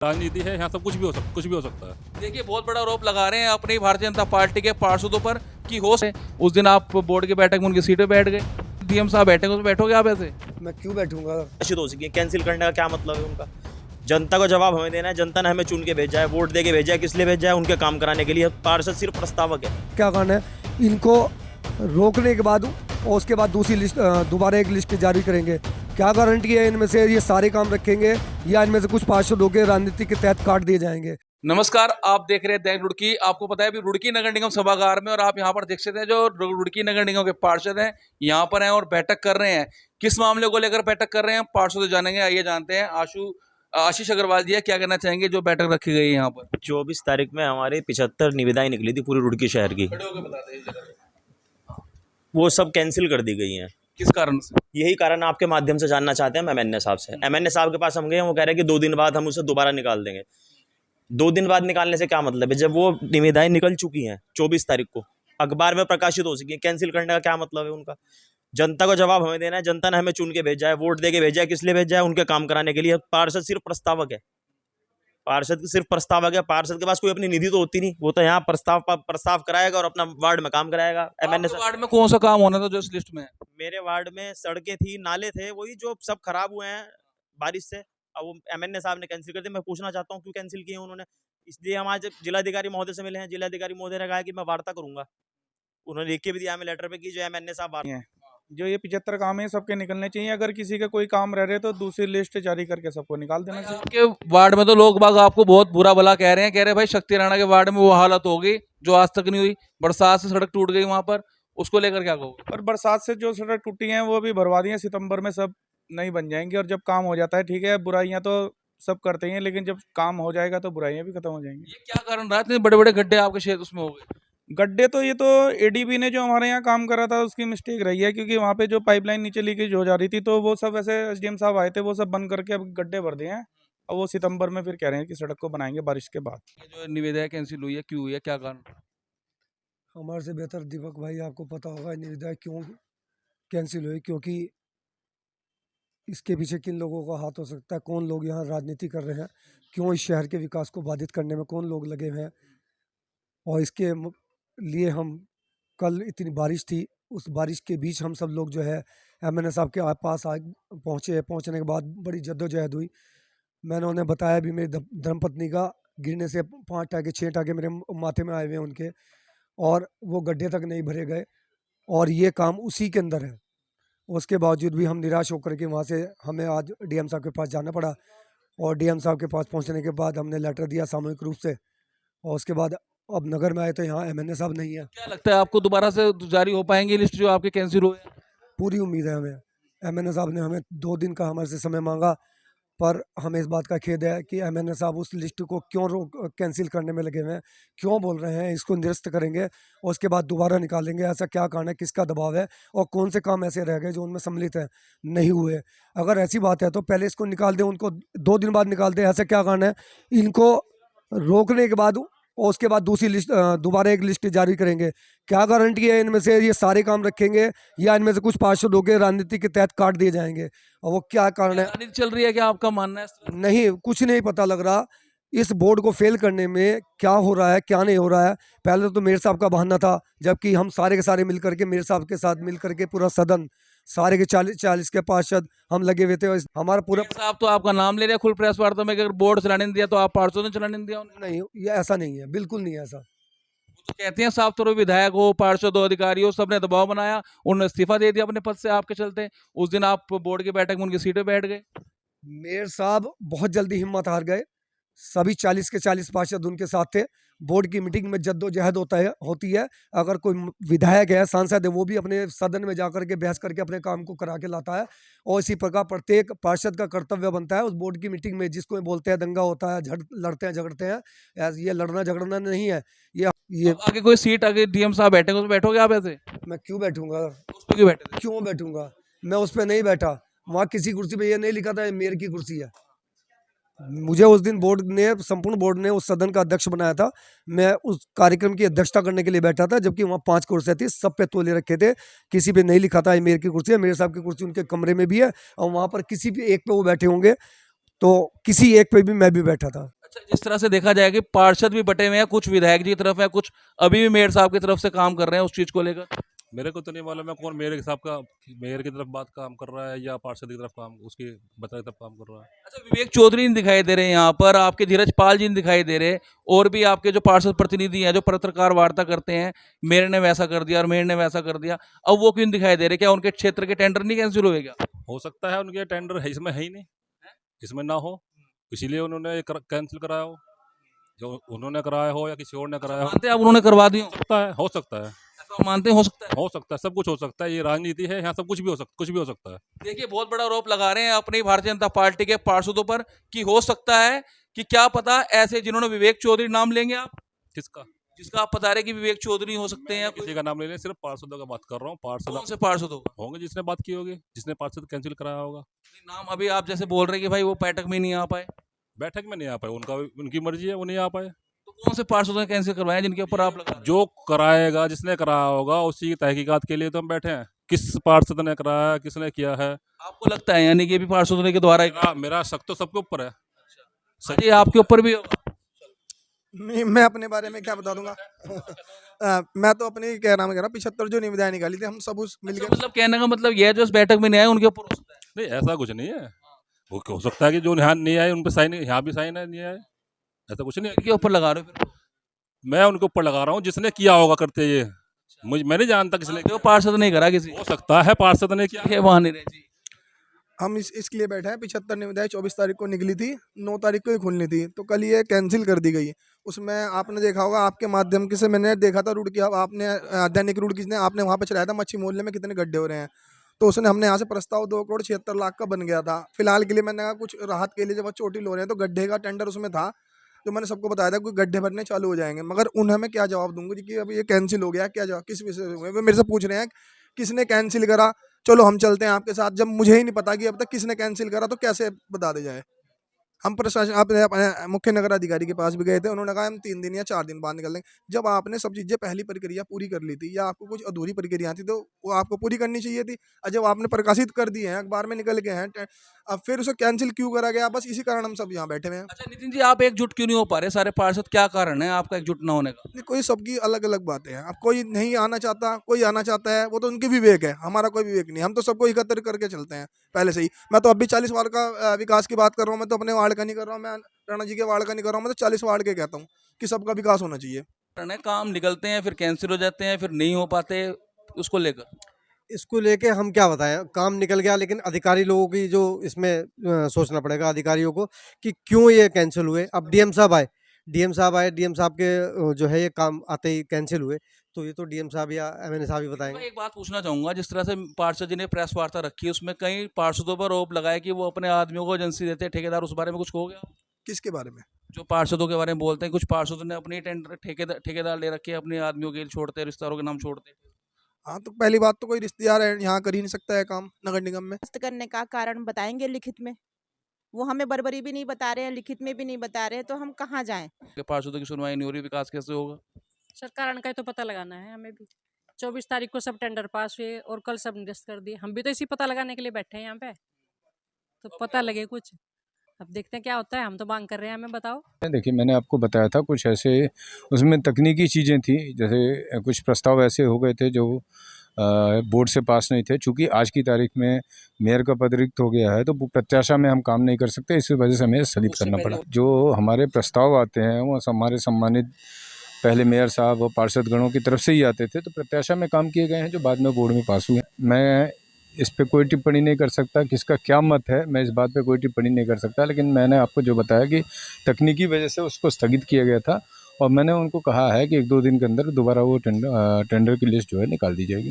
राजनीति है, यहाँ सब कुछ भी हो सकता है। देखिए, बहुत बड़ा आरोप लगा रहे हैं अपनी भारतीय जनता पार्टी के पार्षदों पर कि हो उस दिन आप बोर्ड की बैठक में उनकी सीटें बैठ गए। डीएम साहब बैठेंगे तो बैठोगे आप ऐसे? मैं क्यों बैठूंगा? निश्चित हो सके कैंसिल करने का क्या मतलब है उनका? जनता को जवाब हमें देना है। जनता ने हमें चुन के भेजा है, वोट दे के भेजा है। किस लिए भेजा है? उनके काम कराने के लिए। पार्षद सिर्फ प्रस्तावक है। क्या कारण है? इनको रोकने के बाद और उसके बाद दूसरी लिस्ट, दोबारा एक लिस्ट जारी करेंगे। क्या गारंटी है इनमें से ये सारे काम रखेंगे या इनमें से कुछ पार्षद होकर राजनीति के तहत काट दिए जाएंगे? नमस्कार, आप देख रहे हैं दैनिक रुड़की। आपको पता है अभी रुड़की नगर निगम सभागार में, और आप यहाँ पर देख सकते हैं जो रुड़की नगर निगम के पार्षद हैं यहाँ पर हैं और बैठक कर रहे हैं। किस मामले को लेकर बैठक कर रहे हैं पार्षद जानेंगे। आइए जानते हैं। आशीष अग्रवाल जी क्या कहना चाहेंगे जो बैठक रखी गई है यहाँ पर? 24 तारीख में हमारे 75 निविदाएं निकली थी पूरी रुड़की शहर की। वो सब कैंसिल कर दी गई हैं। किस कारण से? यही कारण आपके माध्यम से जानना चाहते हैं हम एमएनए साहब से। एमएनए साहब के पास हम गए, वो कह रहे हैं कि 2 दिन बाद हम उसे दोबारा निकाल देंगे। 2 दिन बाद निकालने से क्या मतलब है? जब वो निविदाएं निकल चुकी हैं 24 तारीख को, अखबार में प्रकाशित हो सकी, कैंसिल करने का क्या मतलब है उनका? जनता को जवाब हमें देना है। जनता ने हमें चुन के भेजा है, वोट दे के भेजा है। किस लिए भेजा है? उनके काम कराने के लिए। पार्षद सिर्फ प्रस्तावक है। पार्षद सिर्फ प्रस्तावक है। पार्षद के पास कोई अपनी निधि तो होती नहीं। वो तो यहाँ प्रस्ताव कराएगा और अपना वार्ड में काम कराएगा। एमएनए वार्ड में कौन सा काम होना था जो इस लिस्ट में है? मेरे वार्ड में सड़कें थी, नाले थे, वही जो सब खराब हुए हैं बारिश से। अब वो एमएनए साहब ने कैंसिल कर दिया। मैं पूछना चाहता हूँ क्यों कैंसिल किए उन्होंने? इसलिए हम आज जिलाधिकारी महोदय से मिले हैं। जिलाधिकारी महोदय ने कहा कि मैं वार्ता करूंगा। उन्होंने लिख के भी दिया हमें लेटर पे कि जो एमएनए साहब वार्ता। जो ये 75 काम है सबके निकलने चाहिए। अगर किसी का कोई काम रह रहे तो दूसरी लिस्ट जारी करके सबको निकाल देना चाहिए। आपके वार्ड में तो लोग बाग आपको बहुत बुरा भला कह रहे हैं। कह रहे हैं भाई शक्ति राणा के वार्ड में वो हालत हो गई जो आज तक नहीं हुई। बरसात से सड़क टूट गई वहां पर, उसको लेकर क्या कहोगे? और बरसात से जो सड़क टूटी हैं वो भी भरवा दी हैं। सितंबर में सब नहीं बन जाएंगी। और जब काम हो जाता है, ठीक है, बुराइयां तो सब करते हैं, लेकिन जब काम हो जाएगा तो बुराइयां भी खत्म हो जाएंगी। ये क्या कारण रहा? इतने बड़े बड़े गड्ढे आपके क्षेत्र उसमें हो गए? गड्ढे तो ये तो एडीबी ने जो हमारे यहाँ काम करा था उसकी मिस्टेक रही है, क्योंकि वहाँ पे जो पाइपलाइन नीचे लीकेज हो जा रही थी तो वो सब ऐसे एसडीएम साहब आए थे, वो सब बंद करके अब गड्ढे भर दिए हैं। और वो सितंबर में फिर कह रहे हैं कि सड़क को बनाएंगे बारिश के बाद। ये जो निविदा कैंसिल हुई है, क्यों हुई है, क्या कारण? हमारे से बेहतर दीपक भाई आपको पता होगा निविदा क्यों कैंसिल हुई, क्योंकि इसके पीछे किन लोगों का हाथ हो सकता है, कौन लोग यहाँ राजनीति कर रहे हैं, क्यों इस शहर के विकास को बाधित करने में कौन लोग लगे हुए हैं। और इसके लिए हम कल इतनी बारिश थी, उस बारिश के बीच हम सब लोग जो है एमएनए साहब के पास पहुँचे। पहुँचने के बाद बड़ी जद्दोजहद हुई। मैंने उन्हें बताया भी मेरी धर्मपत्नी का गिरने से 5 टाके 6 टाके मेरे माथे में आए हुए हैं उनके, और वो गड्ढे तक नहीं भरे गए, और ये काम उसी के अंदर है। उसके बावजूद भी हम निराश होकर के वहाँ से हमें आज डीएम साहब के पास जाना पड़ा। और डीएम साहब के पास पहुँचने के बाद हमने लेटर दिया सामूहिक रूप से, और उसके बाद अब नगर में आए तो यहाँ एमएनए साहब नहीं है। क्या लगता है आपको दोबारा से जारी हो पाएंगे लिस्ट जो आपके कैंसिल हुए हैं? पूरी उम्मीद है हमें। एमएनए साहब ने हमें 2 दिन का हमारे से समय मांगा, पर हमें इस बात का खेद है कि एमएनए साहब उस लिस्ट को क्यों कैंसिल करने में लगे हुए हैं, क्यों बोल रहे हैं इसको निरस्त करेंगे और उसके बाद दोबारा निकालेंगे। ऐसा क्या कारण है, किसका दबाव है, और कौन से काम ऐसे रह गए जो उनमें सम्मिलित हैं नहीं हुए? अगर ऐसी बात है तो पहले इसको निकाल दें, उनको 2 दिन बाद निकाल दें। ऐसा क्या कारण है? इनको रोकने के बाद और उसके बाद दूसरी लिस्ट, दोबारा एक लिस्ट जारी करेंगे। क्या गारंटी है इनमें से ये सारे काम रखेंगे या इनमें से कुछ पार्षद होकर राजनीति के तहत काट दिए जाएंगे? और वो क्या कारण है? राजनीति चल रही है क्या, आपका मानना है इस तरह? नहीं, कुछ नहीं पता लग रहा इस बोर्ड को फेल करने में क्या हो रहा है, क्या नहीं हो रहा है। पहले तो मेयर साहब का बहाना था, जबकि हम सारे के सारे मिलकर के मेयर साहब के साथ मिलकर के पूरा सदन, सारे के 40 के पार्षद हम लगे हुए थे। और हमारा पूरा साहब तो आपका नाम ले रहे हैं खुल प्रेस वार्ता में कि अगर बोर्ड चलाने नहीं दिया तो आप पार्षदों ने चलाने नहीं दिया उन्हें। नहीं, ये ऐसा नहीं है, बिल्कुल नहीं है ऐसा। वो तो कहते हैं साफ तौर पर विधायक हो, पार्षद हो, अधिकारी हो, सबने दबाव बनाया, उन्होंने इस्तीफा दे दिया अपने पद से आपके चलते। उस दिन आप बोर्ड की बैठक में उनकी सीटें बैठ गए। मेयर साहब बहुत जल्दी हिम्मत हार गए। सभी 40 के 40 पार्षद उनके साथ थे। बोर्ड की मीटिंग में जद्दोजहद होती है। अगर कोई विधायक है, सांसद है, वो भी अपने सदन में जाकर के बहस करके अपने काम को करा के लाता है। और इसी प्रकार प्रत्येक पार्षद का कर्तव्य बनता है उस बोर्ड की मीटिंग में, जिसको बोलते हैं दंगा होता है, लड़ते हैं झगड़ते हैं, ये लड़ना झगड़ना नहीं है। ये आगे कोई सीट आगे डीएम साहब बैठेंगे तो बैठोगे आप ऐसे? मैं क्यों बैठूंगा? उस पर क्यों बैठे थे? क्यों बैठूंगा? मैं उस पर नहीं बैठा। वहाँ किसी कुर्सी पे ये नहीं लिखा था ये मेयर की कुर्सी है। मुझे उस दिन संपूर्ण बोर्ड ने उस सदन का अध्यक्ष बनाया था। मैं उस कार्यक्रम की अध्यक्षता करने के लिए बैठा था, जबकि वहाँ 5 कुर्सियाँ थी, सब पे तोले रखे थे। किसी पे नहीं लिखा था ये मेयर की कुर्सी है। मेयर साहब की कुर्सी उनके कमरे में भी है, और वहाँ पर किसी भी एक पे वो बैठे होंगे। तो किसी एक पे भी मैं भी बैठा था। अच्छा, जिस तरह से देखा जाए कि पार्षद भी बटे हुए हैं, कुछ विधायक जी की तरफ है, कुछ अभी भी मेयर साहब की तरफ से काम कर रहे हैं उस चीज को लेकर। मेरे को तो नहीं मालूम है कौन मेयर के साहब का मेयर की तरफ बात काम कर रहा है या पार्षद की तरफ काम उसकी बता की तरफ काम कर रहा है। अच्छा, विवेक चौधरी नहीं दिखाई दे रहे हैं यहाँ पर, आपके धीरज पाल जी नहीं दिखाई दे रहे, और भी आपके जो पार्षद प्रतिनिधि हैं जो पत्रकार वार्ता करते हैं, मेयर ने वैसा कर दिया और मेयर ने वैसा कर दिया, अब वो क्यों नहीं दिखाई दे रहे? क्या उनके क्षेत्र के टेंडर नहीं कैंसिल हुए क्या? हो सकता है उनके टेंडर है इसमें है ही नहीं, इसमें ना हो इसीलिए उन्होंने कैंसिल कराया हो, जो उन्होंने कराया हो या किसी और ने कराया हो। मानते हैं आप उन्होंने करवा दी हो? सकता है, हो सकता है, ऐसा आप मानते हैं हो सकता है? हो सकता है, सब कुछ हो सकता है, ये राजनीति है, यहाँ सब कुछ भी हो सकता, कुछ भी हो सकता है। देखिए, बहुत बड़ा आरोप लगा रहे हैं अपनी भारतीय जनता पार्टी के पार्षदों पर कि हो सकता है कि क्या पता ऐसे जिन्होंने विवेक चौधरी नाम लेंगे आप, किसका? जिसका आप बता रहे कि विवेक चौधरी हो सकते हैं, किसी का नाम ले लें, सिर्फ पार्षदों का बात कर रहा हूँ। पार्षद कौन से पार्षद होगा? होंगे जिसने बात की होगी, जिसने पार्षद कैंसिल कराया होगा। नाम अभी आप जैसे बोल रहे हैं कि भाई वो बैठक में नहीं आ पाए, बैठक में नहीं आ पाए, उनका उनकी मर्जी है, वो नहीं आ पाए। तो कौन से पार्षदों ने कैंसिल करवाया जिनके ऊपर आप लगा रहे हैं? जो कराएगा, जिसने कराया होगा, उसी की तहकीकात के लिए तो हम बैठे हैं। किस पार्षद ने कराया, किसने किया है, आपको लगता है यानी कि ये भी पार्षदों के द्वारा ही मेरा शक तो सबके ऊपर है। सही आपके ऊपर भी होगा? नहीं, मैं अपने बारे में क्या बता दूंगा। मैं तो अपनी कह रहा हूँ 75 जो निविदाएं निकाली थी हम सब उस मिल अच्छा, गए। मतलब कहने का मतलब ये है जो इस बैठक में नहीं आए उनके ऊपर हो सकता है। नहीं, ऐसा कुछ नहीं है, वो हो सकता है कि जो यहाँ नहीं आए उन पर साइन, यहाँ भी साइन है, नहीं आए, ऐसा कुछ नहीं है। इनके ऊपर लगा रहे हो फिर? मैं उनके ऊपर लगा रहा हूँ जिसने किया होगा करते, ये मैं नहीं जानता किसने जो पार्षद नहीं करा किसी हो सकता है पार्षद ने किया। है वहां नहीं रहे जी। हम इसके लिए बैठे हैं 75 निविदाएं 24 तारीख को निकली थी, 9 तारीख को ही खुलनी थी, तो कल ये कैंसिल कर दी गई। उसमें आपने देखा होगा, आपके माध्यम से मैंने देखा था रुड़की, आपने दैनिक रुड़की ने आपने वहाँ पर चलाया था मच्छी मोहल्ले में कितने गड्ढे हो रहे हैं, तो उसने हमने यहाँ से प्रस्ताव 2,76,00,000 का बन गया था। फिलहाल के लिए मैंने कहा कुछ राहत के लिए जब चोटिल हो रहे हैं तो गड्ढे का टेंडर उसमें था, जो मैंने सबको बताया था कि गड्ढे भरने चालू हो जाएंगे, मगर उन्हें मैं क्या जवाब दूंगा जी कि अब ये कैंसिल हो गया, क्या जवाब किस विषय से हुए? वे मेरे से पूछ रहे हैं किसने कैंसिल करा, चलो हम चलते हैं आपके साथ, जब मुझे ही नहीं पता कि अब तक किसने कैंसिल करा तो कैसे बता दे जाए। हम प्रशासन अपने मुख्य नगर अधिकारी के पास भी गए थे, उन्होंने कहा हम 3 दिन या 4 दिन बाद निकल देंगे। जब आपने सब चीज़ें पहली प्रक्रिया पूरी कर ली थी या आपको कुछ अधूरी प्रक्रिया थी तो वो आपको पूरी करनी चाहिए थी, और जब आपने प्रकाशित कर दिए हैं, अखबार में निकल गए हैं, अब फिर उसे कैंसिल क्यों करा गया? बस इसी कारण हम सब यहाँ बैठे हुए हैं। अच्छा नितिन जी, आप एकजुट क्यों नहीं हो पा रहे सारे पार्षद? क्या कारण है आपका एकजुट ना होने का? नहीं, कोई सबकी अलग अलग बातें हैं। अब कोई नहीं आना चाहता, कोई आना चाहता है, वो तो उनके विवेक है, हमारा कोई विवेक नहीं। हम तो सबको एकत्र करके चलते हैं पहले से ही। मैं तो अब भी 40 वार्ड का विकास की बात कर रहा हूँ, मैं तो अपने वार्ड का नहीं कर रहा हूँ, मैं राणा जी के वार्ड का नहीं कर रहा हूँ, मैं तो 40 वार्ड के कहता हूँ कि सबका विकास होना चाहिए। कारण है काम निकलते हैं फिर कैंसिल हो जाते हैं फिर नहीं हो पाते, उसको लेकर इसको लेके हम क्या बताएं, काम निकल गया, लेकिन अधिकारी लोगों की जो इसमें सोचना पड़ेगा अधिकारियों को कि क्यों ये कैंसिल हुए। अब डीएम साहब आए, डीएम साहब के जो है ये काम आते ही कैंसिल हुए, तो ये तो डीएम साहब या एमएनए साहब ही मैं बताएंगे। एक बात पूछना चाहूंगा, जिस तरह से पार्षद जी ने प्रेस वार्ता रखी है उसमें कई पार्षदों पर आरोप लगाया कि वो अपने आदमियों को एजेंसी देते हैं ठेकेदार, उस बारे में कुछ कहोगे आप? किसके बारे में? जो पार्षदों के बारे में बोलते हैं, कुछ पार्षदों ने अपने टेंडर ठेकेदार ले रखे हैं, अपने आदमियों के छोड़ते हैं, रिश्तेदारों के नाम छोड़ते हैं। हाँ, तो पहली बात तो कोई रिश्तेदार है यहाँ कर ही नहीं सकता है काम नगर निगम में। नष्ट करने का कारण बताएंगे लिखित में? वो हमें बरबरी भी नहीं बता रहे हैं, लिखित में भी नहीं बता रहे हैं, तो हम कहाँ जाएं? कि पार्षदों की सुनवाई नहीं हो रही, विकास कैसे होगा? सर कारण का ही तो पता लगाना है हमें भी। 24 तारीख को सब टेंडर पास हुए और कल सब निरस्त कर दिए। हम भी तो इसी पता लगाने के लिए बैठे हैं यहाँ पे, तो पता लगे कुछ। अब देखते हैं क्या होता है, हम तो मांग कर रहे हैं, हमें बताओ। देखिए, मैंने आपको बताया था कुछ ऐसे उसमें तकनीकी चीज़ें थी, जैसे कुछ प्रस्ताव ऐसे हो गए थे जो बोर्ड से पास नहीं थे। चूँकि आज की तारीख में मेयर का पद रिक्त हो गया है तो प्रत्याशा में हम काम नहीं कर सकते, इस वजह से हमें स्थगित करना पड़ा। जो हमारे प्रस्ताव आते हैं वो हमारे सम्मानित पहले मेयर साहब और पार्षद गणों की तरफ से ही आते थे, तो प्रत्याशा में काम किए गए हैं जो बाद में बोर्ड में पास हुए। मैं इस पे कोई टिप्पणी नहीं कर सकता, किसका क्या मत है, मैं इस बात पे कोई टिप्पणी नहीं कर सकता, लेकिन मैंने आपको जो बताया कि तकनीकी वजह से उसको स्थगित किया गया था और मैंने उनको कहा है कि 1-2 दिन के अंदर दोबारा वो टेंडर की लिस्ट जो है निकाल दी जाएगी।